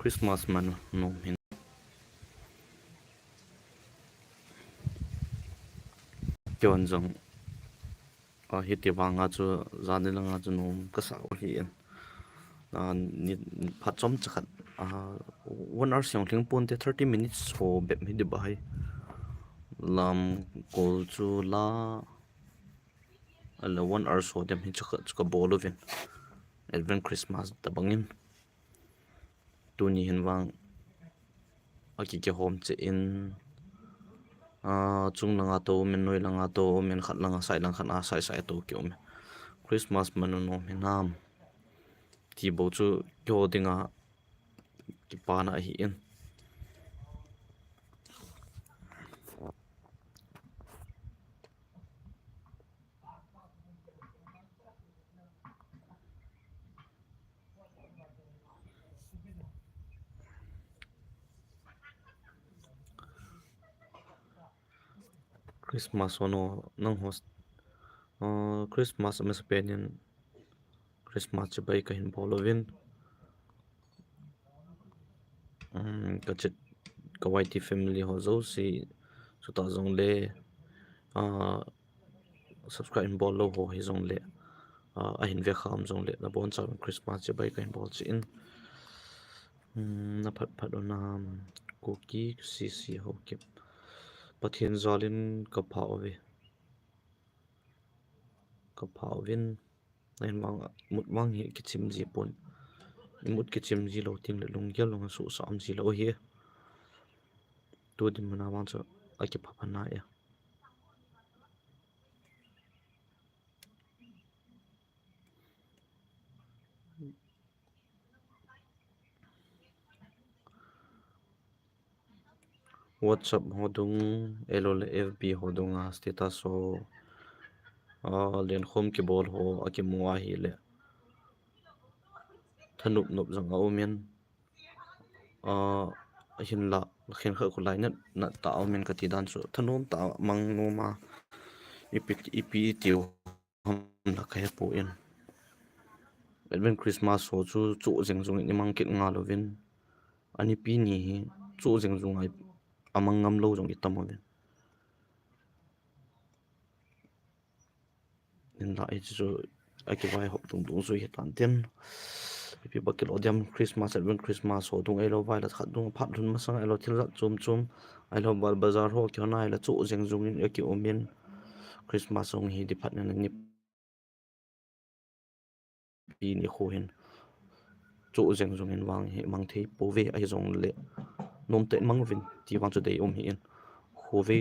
Christmas man no hin kyon jong a hi ti wanga chu zanila nga chu no ka sa hi en ni phat chom chakhat 1 hour siang thling pon te 30 minutes ho be mi de bai lam kol chu la ala 1 hour so dem hi chaka bolo ven advent Christmas ta bangin tu ni hin wang aki ke home che in chung langa to men noi langa to men khat langa sai lang khat a sai to ki om Christmas man no me nam ti bo chu kyo dinga ki pa na hi in Christmas ono nang host Christmas mes penin Christmas che bai ka hin bolovin ka chet ka YT family ho zo si su ta zong le subscribe in bol lo ho hi zong le a hin ve kham zong le na bon cha Christmas che bai ka hin bol chi in na phat ona cookie si ho ke pathian zalin ka phao vin nen wang mut wang hi ki chim ji pon mut ki chim ji lo ting le lung gel long su sam ji lo hi tu din mana wang cha a ki pha na ya WhatsApp hodung elol FB hodung a status ho len khom ki bol ho a ki muwa hi le thanup nup jang a omen hin la khen kha khulai na ta omen ka ti dan su thanom ta mang no ma ipi tiu ham la kha po in advent Christmas ho chu jeng jung ni mang kit nga lovin ani pi ni chu jeng jung ai amang ngam lo jong itam ovin in la ai chu ai ki vai hop tung tung su hi tan ten ipi bakil odiam Christmas advent Christmas ho tung ai lo vai la khat dung phat lun ma sang ai lo thil chum ai lo bal bazar ho ki na ai la chu jeng jung in ki omen Christmas song hi di phat na ni pi ni kho hin chu jeng jung in wang hi mang thei po ve ai jong le nom te mang vin ti wang chu dei hi in kho ve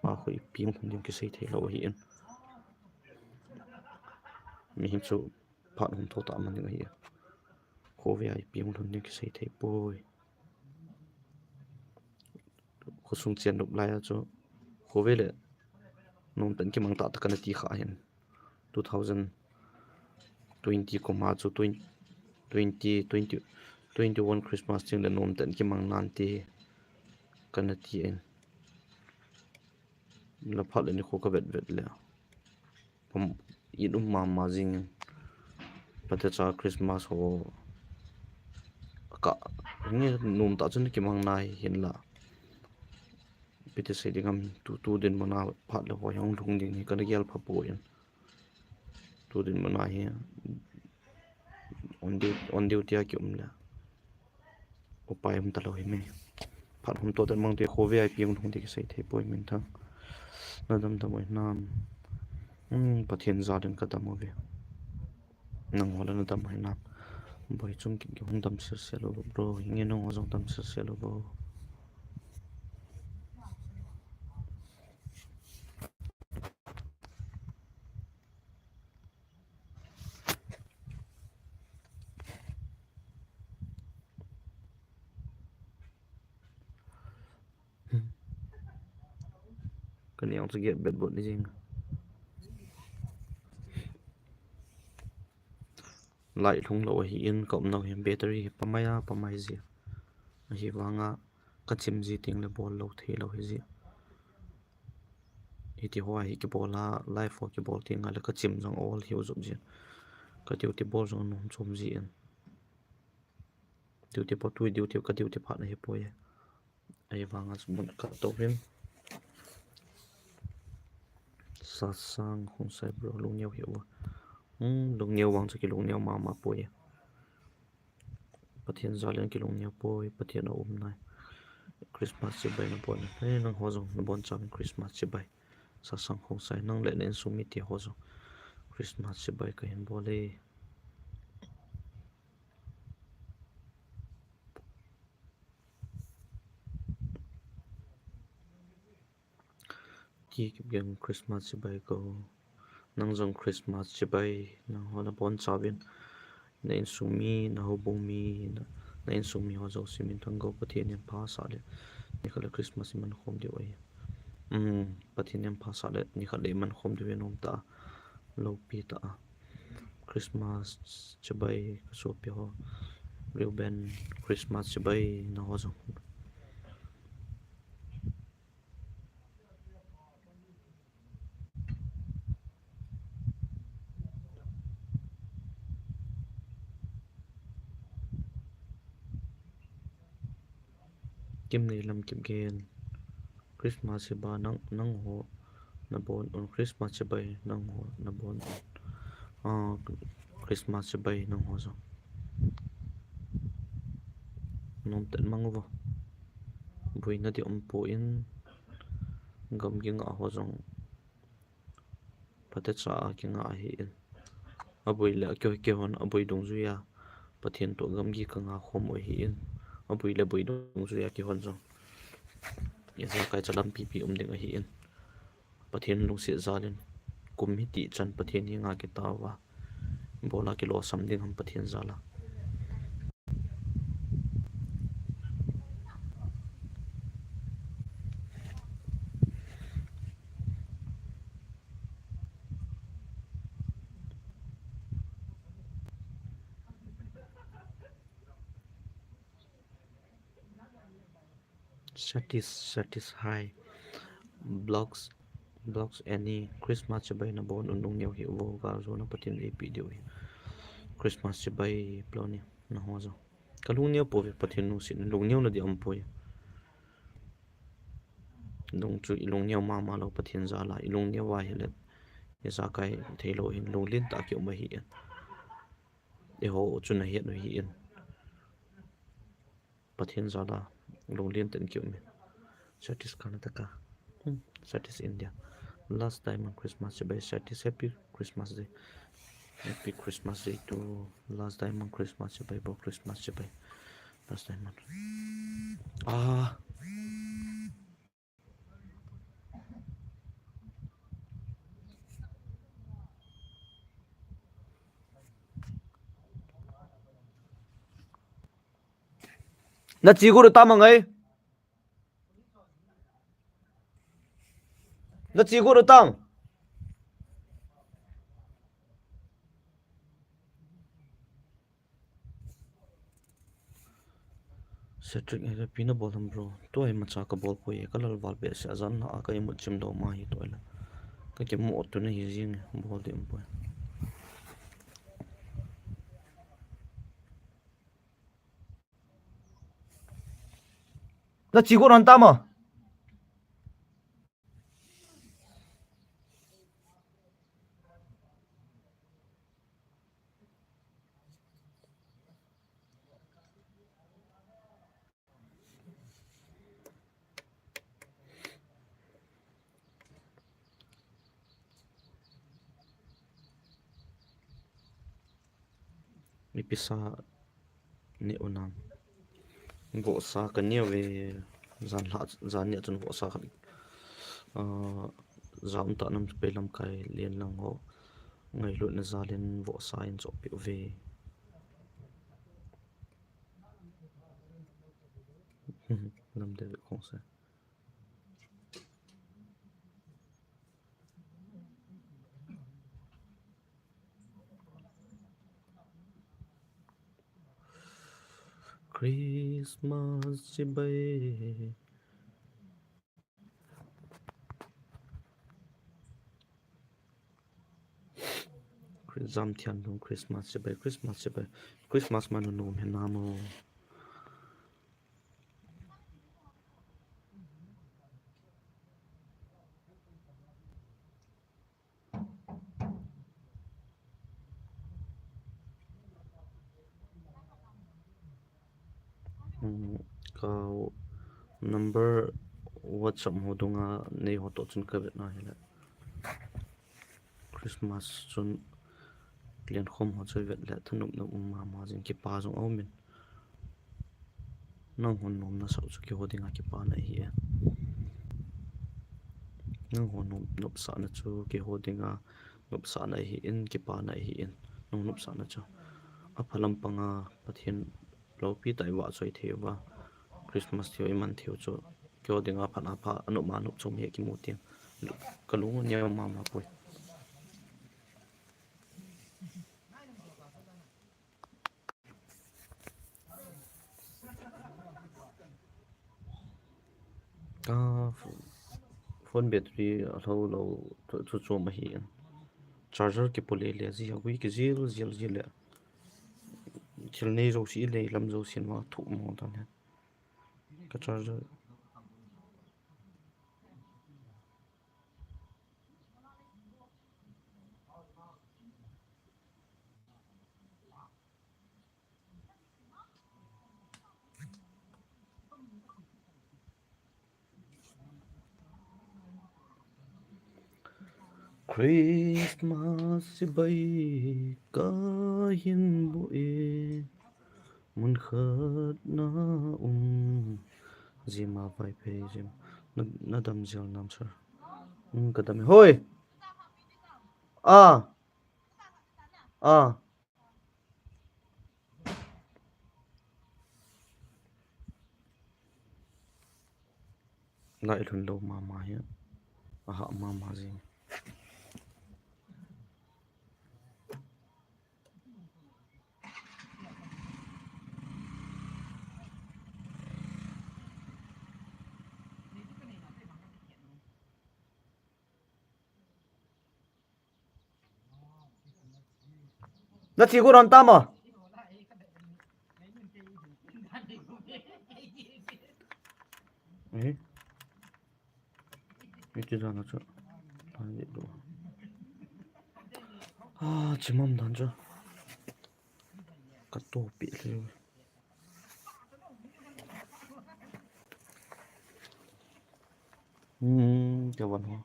ma khoi piang khun dim ki sei thei lo hi in mi him chu phat hum tho ta man ni hi kho ve ai piang khun dim ki sei thei poi khu sung chen lup lai chu kho ve le nom ten ki mang ta ta kan ti kha hin 2020 ko ma chu 2021 Christmas ching le nom ten ki mang nan ti kan ti en la phat le ni kho ka vet le pom in ma jing pata cha Christmas ho ka nge nom ta chun ki mang nai hin la pite se dingam tu din mana phat le ho yang thung ding ni kan gel pha po in tu din mana hi on duty ki la upai hum ta lo hi me phat hum to ten mang te kho ve ai piang thung ti ki sei thei poi min thang na dam ta moi nam pathian za den ka dam ve nang hola na dam hai nam boi chung ki hum dam se lo bro hinge no ozong dam se lo bo kan yang se get bed bot ni jing lại thung lo hi in kom no hem battery pamai ji hi wanga ka chim ji ting le bol lo thei lo hi ji iti hoa hi ki bola life ho ki bol ting ala ka chim jong all hiu zum ji ka tiu ti bol jong nom chum ji en duty po tu duty ka duty pha na he poye ai wanga mun ka to rim sa sang khong sai bro lung nhau hiểu lung nhau wang cái lung nhau mà poye pathian zalian ki lung nhau poye pathian nai Christmas chỉ bay nó bon hey nang ho jong nó bon cham Christmas chỉ bay sa sang khong sai nang le nen sumi ti ho jong Christmas chỉ bay ka hin bole ki game Christmas chỉ bay ko nang jong Christmas chỉ bay nang ho na bon chavin nen sumi na ho bumi na in sumi ho jong simin thang go pathian yan pa sa le ni khala Christmas man khom de oi pathian yan pa sa le ni khala man khom de venom ta lo pi ta Christmas chỉ bay so pi ho real ben Christmas chỉ bay na ho jong kim nei lam kim gen Christmas se ba nang ho na bon on Christmas se bay nang ho na bon Christmas se bay nang ho so nom ten mang wo bui na di om po in gam gi nga ho jong pate cha ki nga hi in abui la kyo ke hon abui dong zu ya pathian to gam gi ka nga khom o hi in abui la bui dong zu ya ki hon jong ya sa kai chalam pi ding a hi in pathian lung se zalin kum hi ti chan pathian hi nga ki tawa bola ki lo sam ding ham pathian zala satisfy blocks any Christmas se bay na bon unung neu hi wo ga zo na pathian e pi deu Christmas se bay ploni na ho zo kalung neu po ve pathian nu sin lung neu na di am poi lung chu ilung neu ma lo pathian za la ilung neu wa hi le ya sa kai thelo hin lung lin ta ki ma hi e ho chu na hi no hi in pathian za la lung lin ten ki me satis Karnataka satis India last time on Christmas se bay satis happy Christmas day to last time on Christmas se bay bo Christmas se bay last time on na chi gu ta mang ai na chi gu tang Cedric ai pina bolam bro to ai macha ka bol poi kalal wal be se azan na ka imut chim do ma hi toila ka ke mo to na hi jing bol dim poi na chi gu ran ta ma mi pisa ni onam bo sa ka ne we zan ne chun bo sa kha zam ta nam pe lam kai len lang ho ngai lu na zalin bo sa in zo pe ve lam de khong sa Christmas se bay zam thian dong Christmas se bay Christmas man no me namo Kau number WhatsApp mo dunga nei ho to chun ka vet na hele Christmas chun klian khom ho choi vet le thanup na ma jin ki pa jong aumin nang hon nom na sau chu ki ho dinga ki pa na hi nang hon nom nop sa na chu ki ho dinga nop sa na hi in ki pa na hi in nong nop sa na chu a phalam panga pathian lo pi tai wa choi thewa Christmas theo iman theo chu kyo dinga phana pha anu ma nu chom he ki mu tiang kalung nya ma poi ka phone battery lo chu chu ma hi charger ki pole le ji hui ki zil le thil nei ro si le lam zo sin ma thu mo ta ne ka charger Christmas bay ka hin bu e mun khat na zima vai pe zim na dam zel nam sir ka dam hoi a a lại lần đầu mà mày á họ mà gì nó chỉ có đòn tâm à ấy 이렇게 잘하죠. 아니도 아 지맘 던져 까또 삐를 cái văn hóa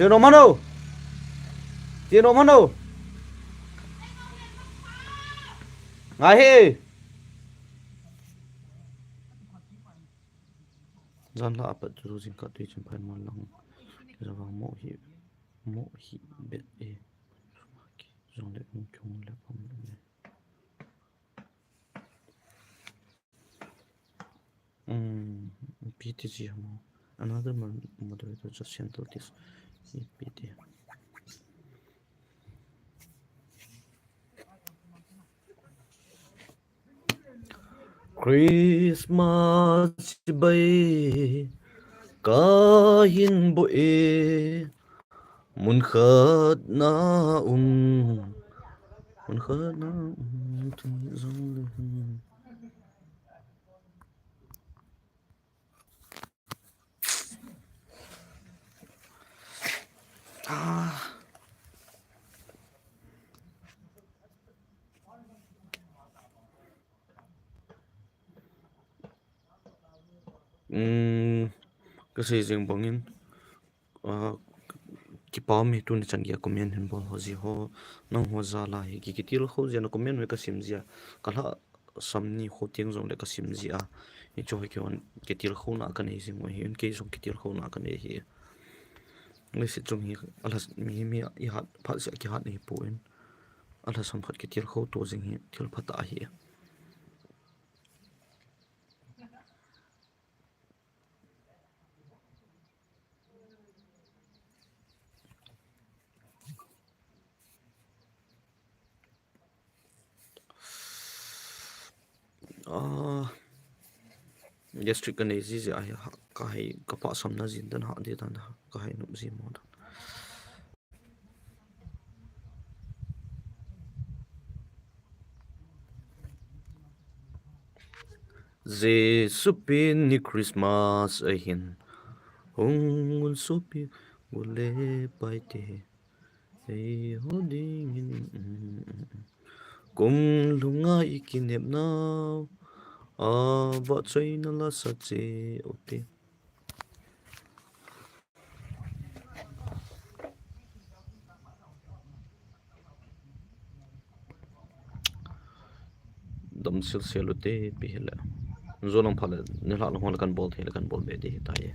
Chưa nấu món đâu Chưa nấu món đâu Ngài hi Gian lạ bật rồi xin cắt đi chân phải mà lòng Cái ra vào mộ hi bệt e Dòng lệ mong chung lệ phong lệ PTG another moderator just sent out this PT Christmas bay ka hin bo e mun khat na thung dòng lệ cái gì riêng bằng in cái bao mi tu ni chẳnggia comment hình bao gì ho nong ho za la hi ki til ho zia na comment me ka sim zia kala samni ho tiang zong le ka sim zia ni choi ke on ke til ho na ka nei sim mo hi ke zong ke til ho na ka nei hi le si chung hi alas mi i hat pha sa ki hat nei puin alas sam khat ke til ho to jing hi til phata hi gastric ka nei zi ai ka hai ka pa sam na zin dan ha de dan ka hai nu zi mo da ze supin ni Christmas a hin hong un supi bule pai te ei hoding in kum lunga ikinep now va choi na la sa che ote dam sil sel ote pi hela zolong phala ne la long kan bol thela kan bol be de ta ye